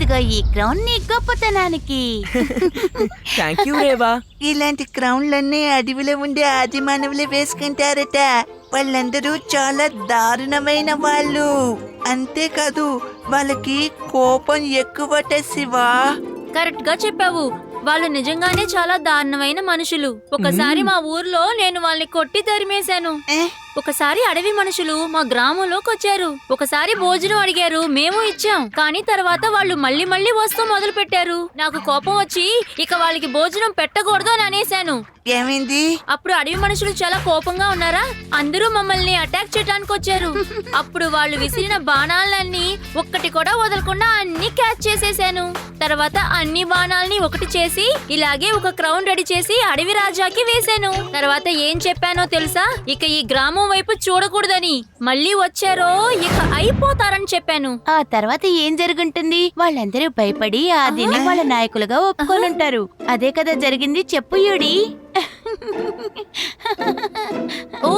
ఇదిగో ఈ క్రౌన్ నీ గొప్పతనానికి. థాంక్యూ రేవా. ఇలాంటి క్రౌన్లన్నీ అడవిలో ఉండే ఆది మానవులే వేసుకుంటారట. వాళ్ళందరూ చాలా దారుణమైన వాళ్ళు. అంతేకాదు వాళ్ళకి కోపం ఎక్కువట శివా. కరెక్ట్ గా చెప్పావు. వాళ్ళు నిజంగానే చాలా దారుణమైన మనుషులు. ఒకసారి మా ఊర్లో నేను వాళ్ళని కొట్టి తరిమేశాను. ఒకసారి అడవి మనుషులు మా గ్రామంలోకి వచ్చారు. ఒకసారి భోజనం అడిగారు, మేము ఇచ్చాం. కానీ తర్వాత వాళ్ళు మళ్ళీ మళ్ళీ వస్తూ మొదలు పెట్టారు. నాకు కోపం వచ్చి ఇక వాళ్ళకి భోజనం పెట్టకూడదు అని అనేశాను. ఏమైంది? అప్పుడు అడవి మనుషులు చాలా కోపంగా ఉన్నారా, అందరూ మమ్మల్ని అటాక్ చేయడానికి వచ్చారు. అప్పుడు వాళ్ళు విసిరిన బాణాలన్నీ ఒక్కటి కూడా వదలకుండా అన్ని క్యాచ్ చేసేసాను. తర్వాత అన్ని బాణాలని ఒకటి చేసి ఇలాగే ఒక క్రౌన్ రెడీ చేసి అడవి రాజాకి వేశాను. తర్వాత ఏం చెప్పానో తెలుసా? ఇక ఈ గ్రామం వైపు చూడకూడదని. మళ్ళీ వచ్చారో ఇక అయిపోతారని చెప్పాను. ఆ తర్వాత ఏం జరుగుంటుంది? వాళ్ళందరూ భయపడి ఆదిని వాళ్ళ నాయకులుగా ఒప్పుకొనుంటారు. అదే కదా జరిగింది. చెప్పు యూడి. ఓ,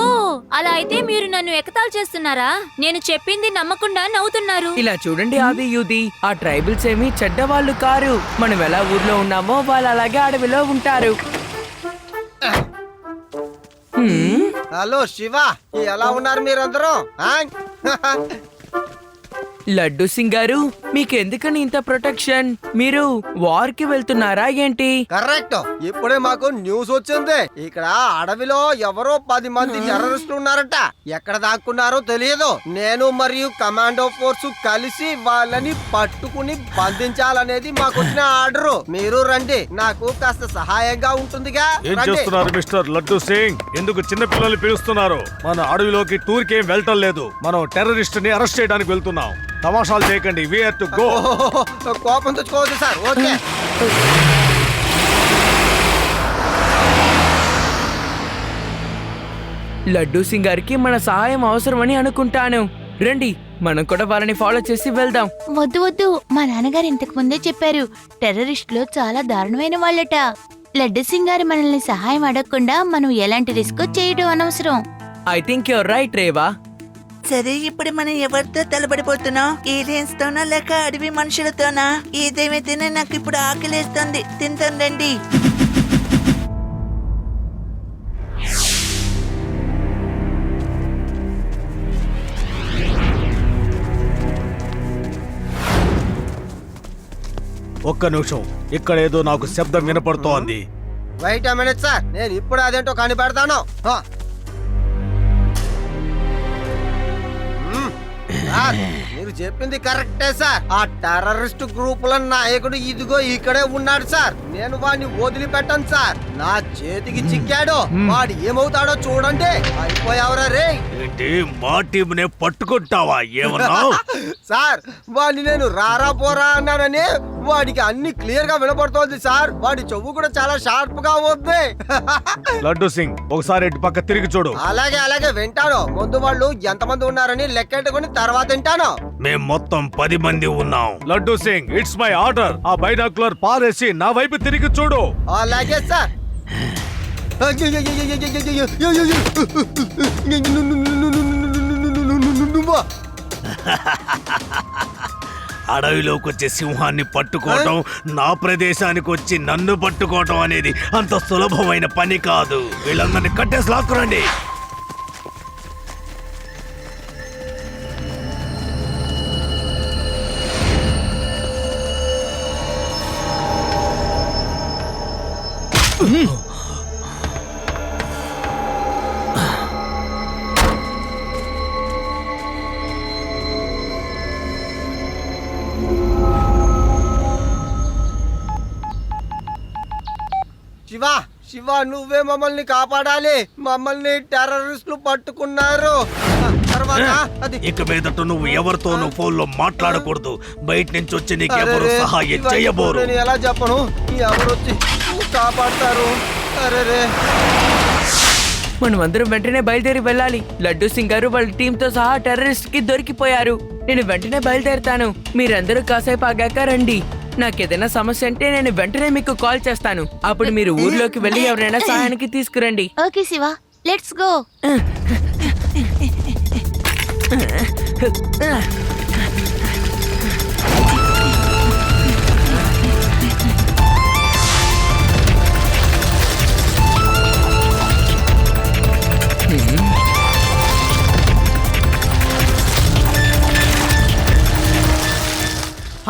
అలా అయితే మీరు నన్ను ఎగతాళి చేస్తున్నారా? నేను చెప్పింది నమ్మకుండా నవ్వుతున్నారు. ఇలా చూడండి ఆది యూది, ఆ ట్రైబల్స్ ఏమీ చెడ్డవాళ్ళు కారు. మనం ఎలా ఊర్లో ఉన్నామో వాళ్ళు అలాగే అడవిలో ఉంటారు. హలో శివ, ఎలా ఉన్నారు మీరందరూ? లడ్డు సింగ్ గారు, మీకెందుకని ఇంత ప్రొటెక్షన్? మీరు వార్ కి వెళ్తున్నారా ఏంటి? కరెక్ట్. ఇప్పుడే మాకు న్యూస్ వచ్చింది. ఇక్కడ అడవిలో ఎవరో 10 మంది టెర్రరిస్టులు ఉన్నారట. ఎక్కడ దాక్కున్నారో తెలియదు. నేను మరియు కమాండో ఫోర్స్ కలిసి వాళ్ళని పట్టుకుని బంధించాలనేది మాకు వచ్చిన ఆర్డర్. మీరు రండి, నాకు కాస్త సహాయంగా ఉంటుందిగా. ఏం చేస్తున్నారు మిస్టర్ లడ్డు సింగ్? ఎందుకు చిన్న పిల్లల్ని పిలుస్తున్నారు? మన అడవిలోకి టూర్ కి ఏం వెళ్ళటం లేదు. మనం టెర్రరిస్ట్ ని అరెస్ట్ చేయడానికి వెళ్తున్నాం. తమాషాలు చేయకండి. We have to go. కోపం తెచ్చుకోవద్దు సార్. ఓకే. లడ్డు సింగ్ గారికి మన సహాయం అవసరమని అనుకుంటాను. రండి, మనం కూడా వాళ్ళని ఫాలో చేసి వెళ్దాం. వద్దు వద్దు, మా నాన్నగారు ఇంతకు ముందే చెప్పారు, టెర్రరిస్టులు చాలా దారుణమైన వాళ్ళట. లడ్డు సింగ్ గారు మనల్ని సహాయం అడగకుండా మనం ఎలాంటి రిస్క్ చేయడం అనవసరం. I think your right Reva. సరే, ఇప్పుడు మనం ఎవరితో తలబడిపోతున్నాం? ఏలియన్స్ తోనా లేక అడవి మనుషులతోనా? ఏదేమైతేనే నాకు ఇప్పుడు ఆకలేస్తుంది. తింటాను రండి. ఒక్క నిమిషం, ఇక్కడ ఏదో నాకు శబ్దం వినపడుతోంది. వెయిట్ ఎ మినిట్ సార్, నేను ఇప్పుడు అదేంటో కనిపెడతాను. సార్, మీరు చెప్పింది కరెక్టే సార్. ఆ టెర్రరిస్ట్ గ్రూపుల నాయకుడు ఇదిగో ఇక్కడే ఉన్నాడు సార్. నేను వాడిని వదిలిపెట్టాను సార్. నా చేతికి చిక్కాడు. వాడు ఏమవుతాడో చూడండి. అయిపోయావరా రే. ఏంటి, మా టీం నే పట్టుకుంటావా? ఏమన్నావు? సార్, వాడిని నేను రారా పోరా అన్నానని వాడికి అన్ని క్లియర్ గా వినపడుతోంది సార్. వాడి చెవు కూడా చాలా షార్ప్ గా ఉంది. లడ్డు సింగ్, ఒకసారి ఇటు పక్క తిరిగి చూడు. అలాగే అలాగే వింటాను. ముందు వాళ్ళు ఎంతమంది ఉన్నారని లెక్కెట్టుకుని తర్వాత వింటాను. మేం మొత్తం 10 మంది ఉన్నాం. Laddu Singh, it's my order. ఆ బైనాక్యులర్ పారేసి నా వైపు తిరిగి చూడు. అలాగే సార్. అడవిలోకి వచ్చే సింహాన్ని పట్టుకోవటం, నా ప్రదేశానికి వచ్చి నన్ను పట్టుకోవటం అనేది అంత సులభమైన పని కాదు. వీళ్ళందరినీ కట్టేసి లాక్కురండి. శివ, శివ, నువ్వే మమ్మల్ని కాపాడాలి. మమ్మల్ని టెర్రరిస్టులు పట్టుకున్నారు. తర్వాత అది ఇక మీదట నువ్వు ఎవరితోనూ ఫోన్లో మాట్లాడకూడదు. బయట నుంచి వచ్చి నీకు ఎవరు సహాయం చేయబోరు. నేను ఎలా చెప్పను? ఎవరు వచ్చి కాపాడతారు? అరే, మనం అందరం వెంటనే బయలుదేరి వెళ్ళాలి. లడ్డు సింగ్ గారు వాళ్ళ టీంతో సహా టెర్రరిస్ట్ కి దొరికిపోయారు. నేను వెంటనే బయలుదేరుతాను. మీరందరూ కాసేపు ఆగాక రండి. నాకేదైనా సమస్య అంటే నేను వెంటనే మీకు కాల్ చేస్తాను. అప్పుడు మీరు ఊర్లోకి వెళ్ళి ఎవరైనా సహాయానికి తీసుకురండి. Okay Shiva, let's go.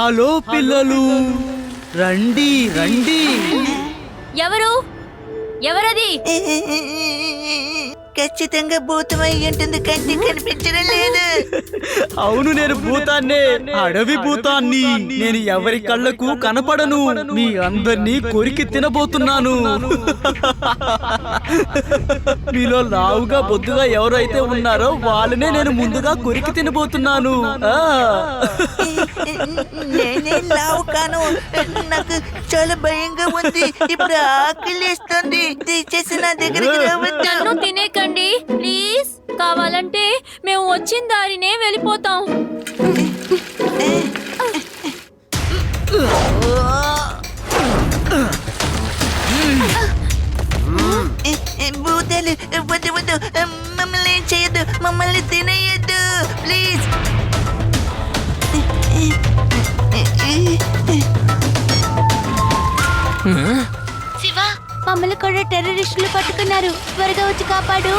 Hello పిల్లలు, రండి రండి. ఎవరది? ఖచ్చితంగా భూతమై ఉంటుంది, కంటి కనిపించడం లేదు. అవును, నేను భూతాన్నే, అడవి భూతాన్ని. నేను ఎవరి కళ్ళకు కనపడను. మీ అందరినీ కొరికి తినబోతున్నాను. మీలో లావుగా బొద్దుగా ఎవరైతే ఉన్నారో వాళ్ళనే నేను ముందుగా కొరికి తినబోతున్నాను. నేనే లావు కాను, నాకు చాలా భయంగా ఉంది. ఇప్పుడు ఆకలిస్తుంది, దయచేసి నా దగ్గరికి రావద్దు. నన్ను తినేకండి ప్లీజ్. కావాలంటే మేము వచ్చిన దారినే వెళ్ళిపోతాం. భూతాలు వద్దు వద్దు, మమ్మల్ని ఏం చేయొద్దు, మమ్మల్ని తినేయద్దు ప్లీజ్. శివ, మమ్మల్ని కూడా టెర్రరిస్టులు పట్టుకున్నారు, త్వరగా వచ్చి కాపాడు.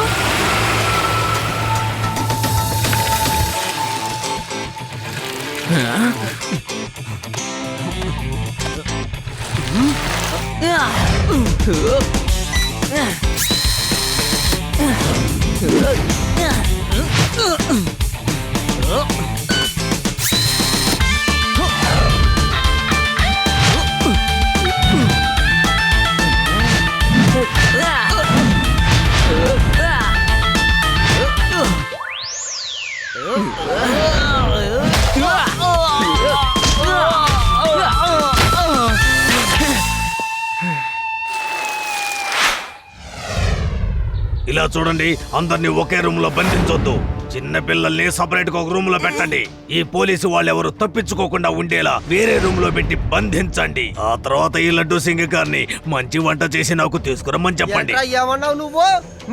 ఇలా చూడండి, అందరినీ ఒకే రూమ్ లో బంధించొద్దు. చిన్న పిల్లల్ని సపరేట్ గా ఒక రూమ్ లో పెట్టండి. ఈ పోలీసు వాళ్ళెవరు తప్పించుకోకుండా ఉండేలా వేరే రూమ్ లో పెట్టి బంధించండి. ఆ తర్వాత ఈ లడ్డూ సింగ్ గారిని మంచి వంట చేసి నాకు తీసుకురమ్మని చెప్పండి. ఏంట్రా ఏమన్నావు నువ్వు?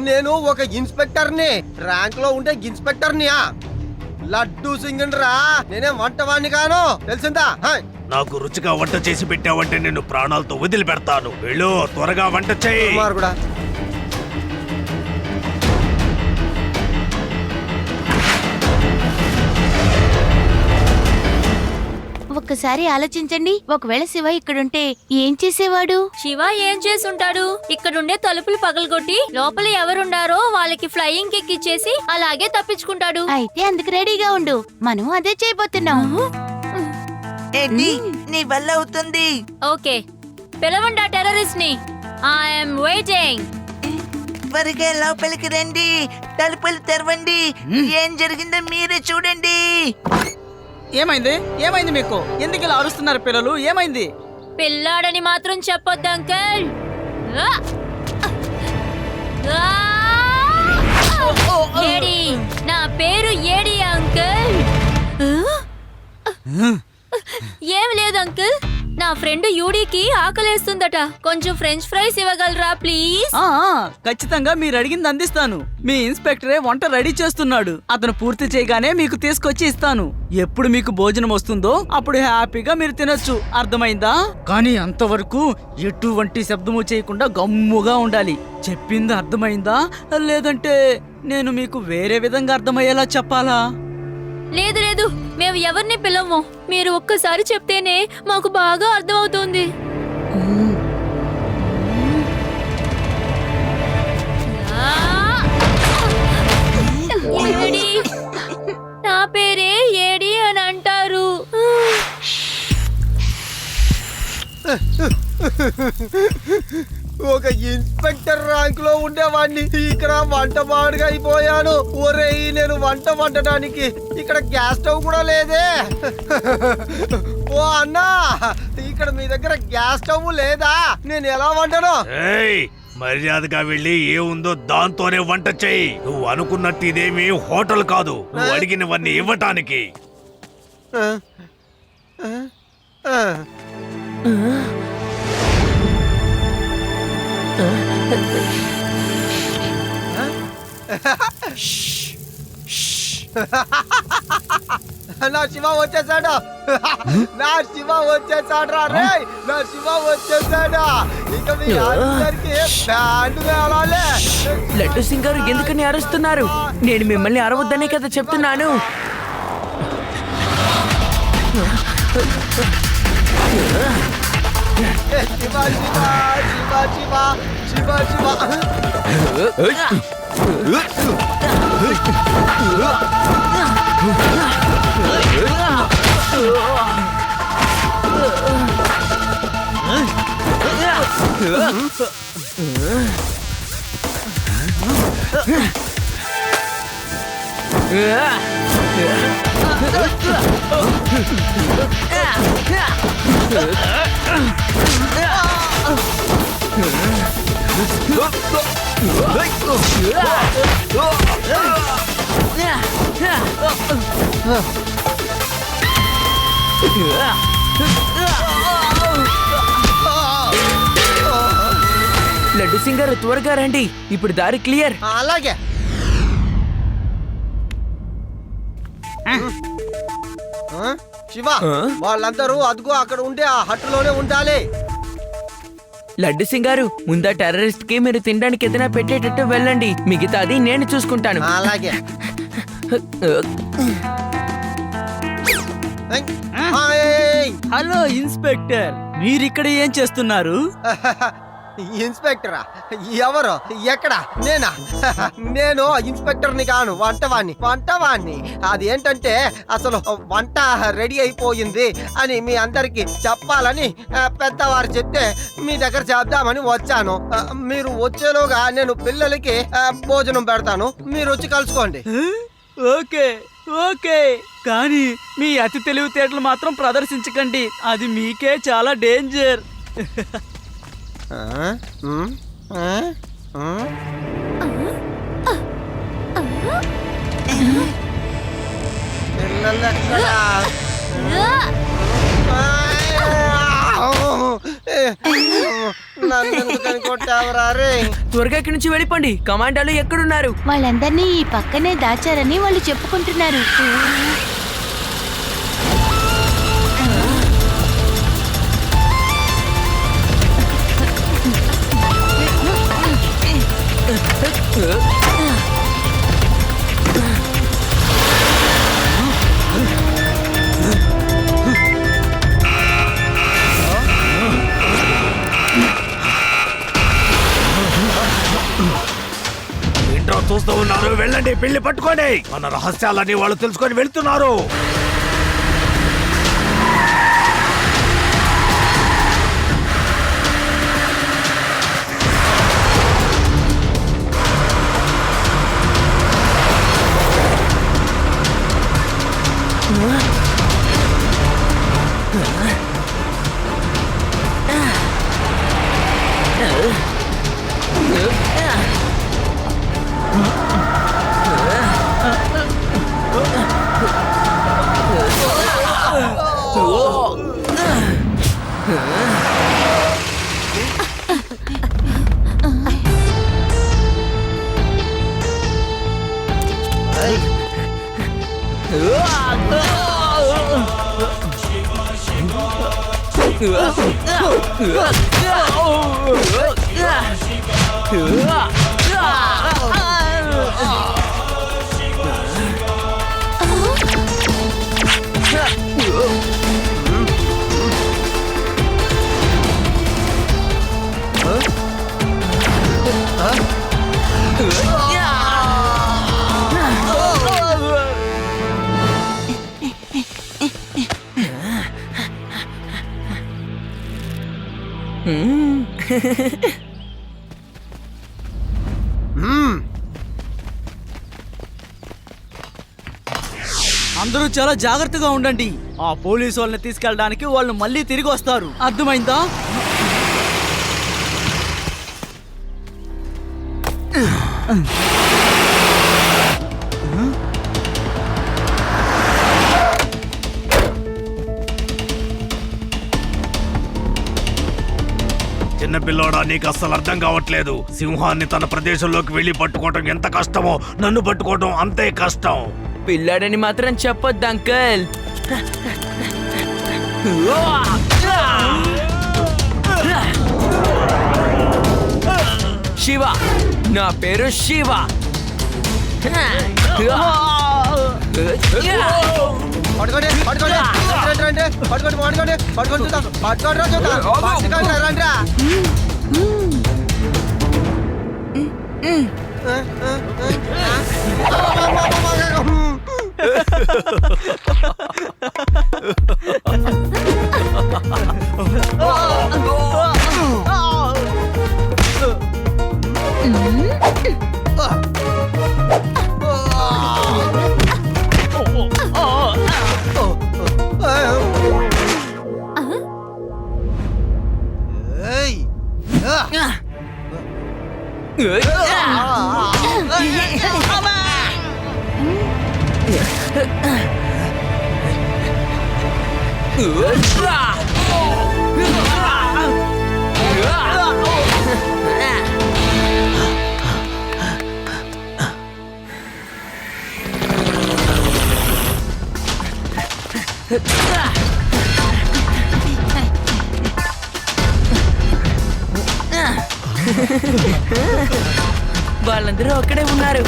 నేను ఒక ఇన్స్పెక్టర్ ని, ర్యాంక్ లో ఉండే ఇన్స్పెక్టర్ ని. లడ్డూ సింగ్ రా, నేనే వంటవాణ్ణి కాను, తెలిసిందా? నాకు రుచిగా వంట చేసి పెట్టావంటే నేను ప్రాణాలతో వదిలిపెడతాను. వెళ్ళు, త్వరగా వంట చేయి. కూడా ఒక్కసారి ఆలోచించండి, ఒకవేళ శివ ఇక్కడుంటే ఏం చేసేవాడు? శివ ఏం చేసుంటాడు? ఇక్కడుండే తలుపులు పగలగొట్టి లోపల ఎవరుండారో వాళ్ళకి ఫ్లయింగ్ కిక్ ఇచ్చేసి అలాగే తప్పించుకుంటాడు. అయితే అందుకు రెడీగా ఉండు, మనం అదే చేయబోతున్నాం. ఏంటి నీ వల్ల అవుతుంది? ఓకే, పిలవండి ఆ టెర్రరిస్ట్ ని. I'm waiting. త్వరగా లోపలికి రండి, తలుపులు తెరవండి. ఏం జరిగిందో మీరే చూడండి. ఏమైంది? ఏమైంది మీకు? ఎందుకు ఇలా అరుస్తున్నారు పిల్లలు? ఏమైంది? పిల్లాడని మాత్రం చెప్పొద్దు అంకల్. ఏడి, నా పేరు ఏడి అంకల్. ఏం లేదు అంకుల్, నా ఫ్రెండ్ యూడీకి ఆకలేస్తుందట. కొంచెం ఫ్రెంచ్ ఫ్రైస్ ఇవ్వగలరా ప్లీజ్? ఖచ్చితంగా మీరు అడిగింది అందిస్తాను. మీ ఇన్స్పెక్టరే వంట రెడీ చేస్తున్నాడు. అతను పూర్తి చేయగానే మీకు తీసుకొచ్చి ఇస్తాను. ఎప్పుడు మీకు భోజనం వస్తుందో అప్పుడు హ్యాపీగా మీరు తినొచ్చు, అర్థమైందా? కానీ అంతవరకు ఎటువంటి శబ్దము చేయకుండా గమ్ముగా ఉండాలి. చెప్పింది అర్థమైందా? లేదంటే నేను మీకు వేరే విధంగా అర్థమయ్యేలా చెప్పాలా? లేదు లేదు, మేము ఎవరిని పిలవము. మీరు ఒక్కసారి చెప్తేనే మాకు బాగా అర్థమవుతుంది. ఏడి, నా పేరే ఏడి అని అంటారు. ఒక ఇన్స్పెక్టర్ ర్యాంక్ లో ఉండేవాడిని ఇక్కడ వంట బాడుగా అయిపోయాను. ఒరేయ్, నేను వంట వండడానికి ఇక్కడ గ్యాస్ స్టవ్ కూడా లేదే. ఓ అన్నా, ఇక్కడ మీ దగ్గర గ్యాస్ స్టవ్ లేదా? నేను ఎలా వండను? ఏయ్, మర్యాదగా వెళ్ళి ఏముందో దాంతోనే వంట చెయ్యి. నువ్వు అనుకున్నట్టు ఇదేమి హోటల్ కాదు, నువ్వు అడిగినవన్నీ ఇవ్వటానికి. ఆ, ఆ, ఆ. నా శివ వచ్చేసాడు, నా శివ వచ్చేసాడు రా రే, నా శివ వచ్చేసాడు. ఇక మీ అందరికి బ్యాండ్ వేయాలి. లడ్డు సింగ్ గారు ఎందుకని అరుస్తున్నారు? నేను మిమ్మల్ని అరవద్దనే కదా చెప్తున్నాను. శివ శివ శివ శివ శివ లడ్డు సింగ్ గారు త్వరగా రండి, ఇప్పుడు దారి క్లియర్. అలాగే. శివ, వాళ్ళందరూ అదుగో అక్కడ ఉండే ఆ హట్టులోనే ఉండాలి. లడ్డు సింగ్ గారు, ముందా టెర్రరిస్ట్ కి మీరు తినడానికి ఏదైనా పెట్టేటట్టు వెళ్ళండి, మిగతాది నేను చూసుకుంటాను. అలాగే. హలో ఇన్స్పెక్టర్, మీరిక్కడ ఏం చేస్తున్నారు? ఇన్స్పెక్టరా? ఎవరు? ఎక్కడ? నేనా? నేను ఇన్స్పెక్టర్ని కాను, వంటవాణ్ణి. అది ఏంటంటే అసలు వంట రెడీ అయిపోయింది అని మీ అందరికి చెప్పాలని పెద్దవారు చెప్తే మీ దగ్గర చెప్దామని వచ్చాను. మీరు వచ్చేలోగా నేను పిల్లలకి భోజనం పెడతాను, మీరు వచ్చి కలుసుకోండి. ఓకే ఓకే, కానీ మీ అతి తెలివితేటలు మాత్రం ప్రదర్శించకండి, అది మీకే చాలా డేంజర్. పిల్లలెక్కడా? నన్నెందుకని కొట్టావరా రే? త్వరగా ఇక్కడి నుంచి వెళ్ళిపోండి, కమాండోలు ఎక్కడున్నారు? వాళ్ళందరినీ ఈ పక్కనే దాచారని వాళ్ళు చెప్పుకుంటున్నారు. ఏంట్రా చూస్తూ ఉన్నారు? వెళ్ళండి, పెళ్లి పట్టుకోండి. మన రహస్యాలని వాళ్ళు తెలుసుకొని వెళ్తున్నారు. అందరూ చాలా జాగ్రత్తగా ఉండండి, ఆ పోలీసు వాళ్ళని తీసుకెళ్ళడానికి వాళ్ళు మళ్ళీ తిరిగి వస్తారు, అర్థమైందా? చిన్నపిల్లోడా, నీకు అస్సలు అర్థం కావట్లేదు. సింహాన్ని తన ప్రదేశంలోకి వెళ్ళి పట్టుకోవటం ఎంత కష్టమో, నన్ను పట్టుకోవటం అంతే కష్టం. పిల్లాడని మాత్రం చెప్పొద్దు అంకల్. శివ, నా పేరు శివ. పట్టుకోండి పట్టుకోండి రండి, రండి, పట్టుకోండి పట్టుకోండి పట్టుకోండి చూద్దాం పట్టుకోండి రా చూద్దాం పట్టుకోండి రండి రా. ఏయ్. వాళ్ళందరూ అక్కడే ఉన్నారు.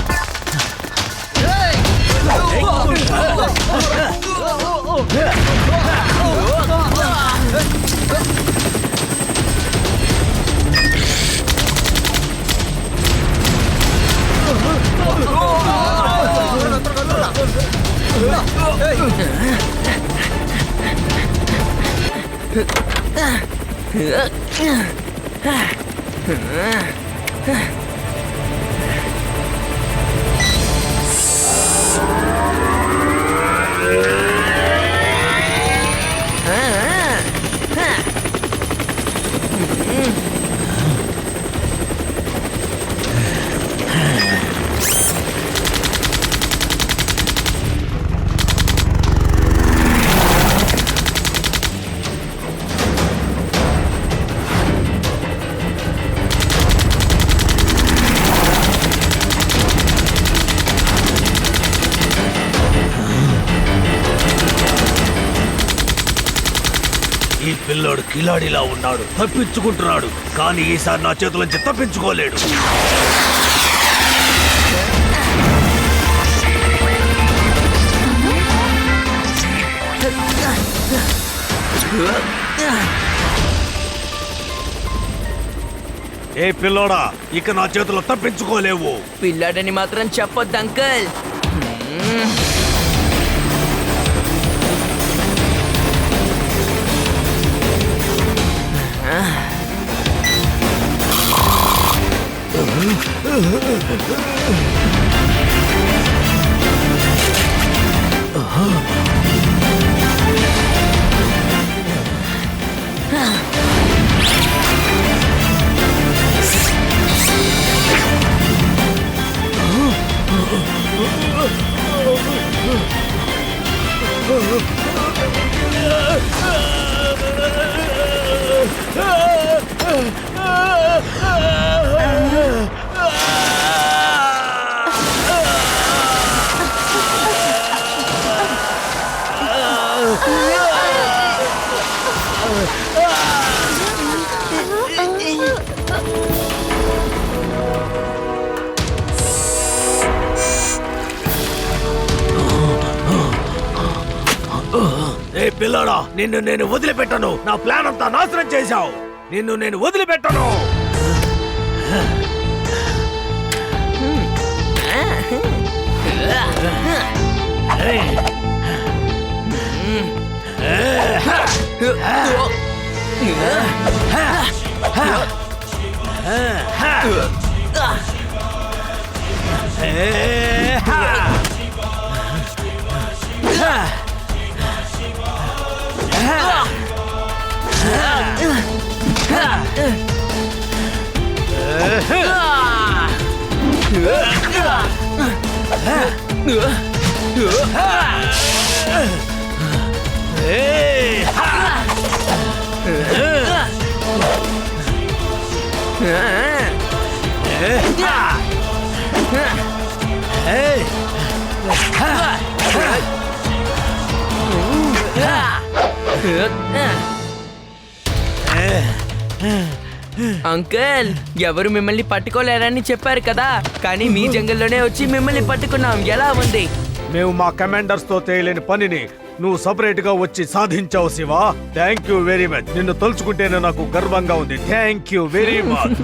ఈ పిల్లోడు కిలాడిలా ఉన్నాడు, తప్పించుకుంటున్నాడు. కానీ ఈసారి నా చేతుల నుంచి తప్పించుకోలేడు. ఏ పిల్లోడా, ఇక నా చేతులు తప్పించుకోలేవు. పిల్లాడని మాత్రం చెప్పొద్దు అంకుల్. ఏ పిల్లాడా, నిన్ను నేను వదిలిపెట్టను. నా ప్లాన్ అంతా నాశనం చేశావు. నిన్ను నేను వదిలిపెట్టను. అంకుల్, ఎవరు మిమ్మల్ని పట్టుకోలేరని చెప్పారు కదా, కానీ మీ జంగల్లోనే వచ్చి మిమ్మల్ని పట్టుకున్నాం. ఎలా ఉంది? మేము మా కమాండర్స్ తో చేయలేని పనిని నువ్వు సపరేట్ గా వచ్చి సాధించావు Shiva. Thank you very much. నిన్ను తలుచుకుంటేనే నాకు గర్వంగా ఉంది. Thank you very much.